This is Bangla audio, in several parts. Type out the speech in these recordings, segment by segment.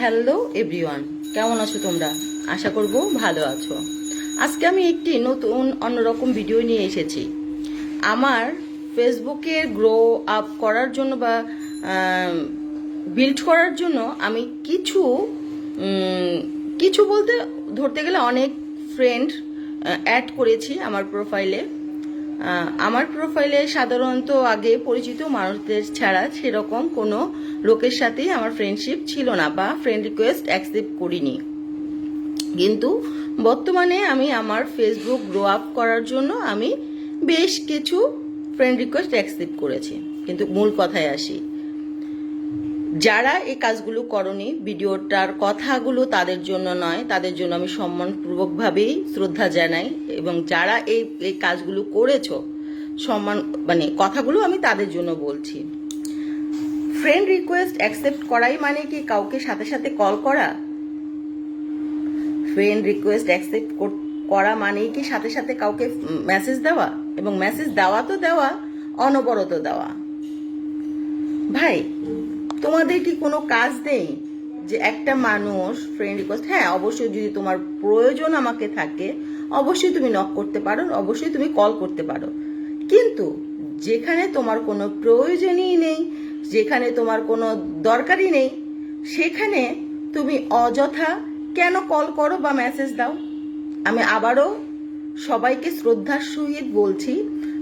হ্যালো এভরিওয়ান, কেমন আছো তোমরা? আশা করব ভালো আছো। আজকে আমি একটি নতুন অন্যরকম ভিডিও নিয়ে এসেছি। আমার ফেসবুকের গ্রো আপ করার জন্য বা বিল্ড করার জন্য আমি কিছু বলতে ধরতে গেলে অনেক ফ্রেন্ড অ্যাড করেছি আমার প্রোফাইলে। আমার প্রোফাইলে সাধারণত আগে পরিচিত মানুষদের ছাড়া সেরকম কোনো লোকের সাথেই আমার ফ্রেন্ডশিপ ছিল না বা ফ্রেন্ড রিকোয়েস্ট অ্যাকসেপ্ট করিনি। কিন্তু বর্তমানে আমি আমার ফেসবুক গ্রো আপ করার জন্য আমি বেশ কিছু ফ্রেন্ড রিকোয়েস্ট অ্যাকসেপ্ট করেছি। কিন্তু মূল কথায় আসি, যারা এই কাজগুলো করনি, ভিডিওটার কথাগুলো তাদের জন্য নয়, তাদের জন্য আমি সম্মানপূর্বকভাবেই শ্রদ্ধা জানাই। এবং যারা এই কাজগুলো করেছো, কথাগুলো আমি তাদের জন্য বলছি। ফ্রেন্ড রিকোয়েস্ট অ্যাকসেপ্ট করাই মানে কি কাউকে সাথে সাথে কল করা? ফ্রেন্ড রিকোয়েস্ট অ্যাকসেপ্ট করা মানেই কি সাথে সাথে কাউকে মেসেজ দেওয়া? এবং মেসেজ দেওয়া তো দেওয়া, অনবরত দেওয়া। ভাই, তোমাদের কি কোনো কাজ নেই যে একটা মানুষ ফ্রেন্ড রিকোয়েস্ট, হ্যাঁ অবশ্যই যদি তোমার প্রয়োজন আমাকে থাকে অবশ্যই তুমি নক করতে পারো, অবশ্যই তুমি কল করতে পারো। কিন্তু যেখানে তোমার কোনো প্রয়োজনই নেই, যেখানে তোমার কোনো দরকারই নেই, সেখানে তুমি অযথা কেন কল করো বা মেসেজ দাও? আমি আবারও সবাইকে শ্রদ্ধার সহিত বলছি,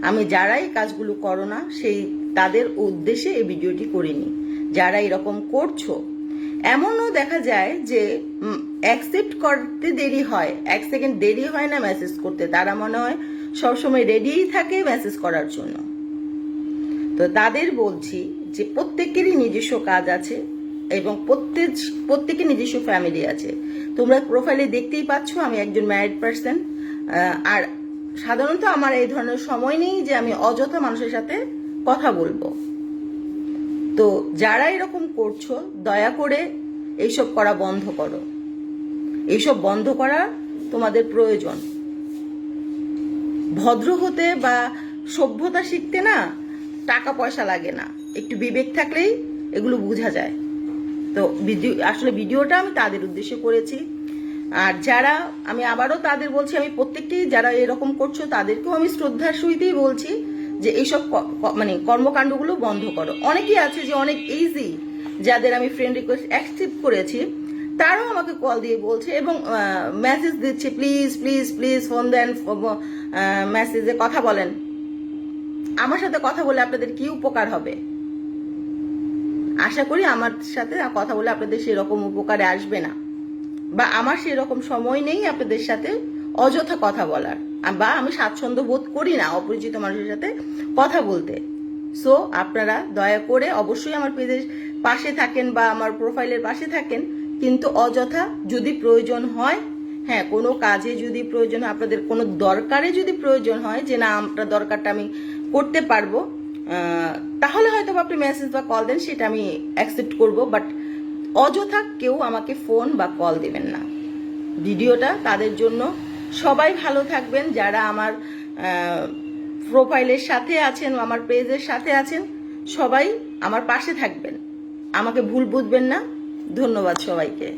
আমি যারা এই কাজগুলো করো না তাদের উদ্দেশ্যে এই ভিডিওটি করিনি। যারা এরকম করছো, এমনও দেখা যায় যে অ্যাকসেপ্ট করতে দেরি হয়, 1 সেকেন্ড দেরি হয় না মেসেজ করতে, তারা মনে হয় সবসময় রেডিই থাকে মেসেজ করার জন্য। তো তাদের বলছি যে প্রত্যেকেরই নিজস্ব কাজ আছে এবং প্রত্যেকের নিজস্ব ফ্যামিলি আছে। তোমরা প্রোফাইলে দেখতেই পাচ্ছ আমি একজন ম্যারিড পার্সন, আর সাধারণত আমার এই ধরনের সময় নেই যে আমি অযথা মানুষের সাথে কথা বলবো। তো যারা এরকম করছো, দয়া করে এইসব করা বন্ধ করো। এইসব বন্ধ করা তোমাদের প্রয়োজন। ভদ্র হতে বা সভ্যতা শিখতে না টাকা পয়সা লাগে না, একটু বিবেক থাকলেই এগুলো বোঝা যায়। তো ভিডিওটা আমি তাদের উদ্দেশ্যে করেছি। আর যারা, আমি আবারও তাদের বলছি, আমি প্রত্যেককেই যারা এরকম করছো তাদেরকেও আমি শ্রদ্ধার সহিতই বলছি যে এইসব কর্মকাণ্ডগুলো বন্ধ করো। অনেকেই আছে যে অনেক ইজি, যাদের আমি ফ্রেন্ড রিকোয়েস্ট অ্যাকসেপ্ট করেছি, তারাও আমাকে কল দিয়ে বলছে এবং মেসেজ দিচ্ছে, প্লিজ প্লিজ প্লিজ ফোন দেন, মেসেজে কথা বলেন। আমার সাথে কথা বলে আপনাদের কি উপকার হবে? আশা করি আমার সাথে কথা বলে আপনাদের সেরকম উপকারে আসবে না, বা আমার সেরকম সময় নেই আপনাদের সাথে অযথা কথা বলার, বা আমি স্বাচ্ছন্দ্য বোধ করি না অপরিচিত মানুষের সাথে কথা বলতে। সো আপনারা দয়া করে অবশ্যই আমার পেজের পাশে থাকেন বা আমার প্রোফাইলের পাশে থাকেন, কিন্তু অযথা যদি প্রয়োজন হয়, হ্যাঁ কোনো কাজে যদি প্রয়োজন হয়, আপনাদের কোনো দরকারে যদি প্রয়োজন হয় যে না আপনার দরকারটা আমি করতে পারবো, তাহলে হয়তো আপনি মেসেজ বা কল দেন, সেটা আমি অ্যাকসেপ্ট করব। বাট অযথা কেউ আমাকে ফোন বা কল দেবেন না। ভিডিওটা তাদের জন্য। সবাই ভালো থাকবেন যারা আমার প্রোফাইলের সাথে আছেন, আমার পেজের সাথে আছেন, সবাই আমার পাশে থাকবেন, আমাকে ভুল বুঝবেন না। ধন্যবাদ সবাইকে।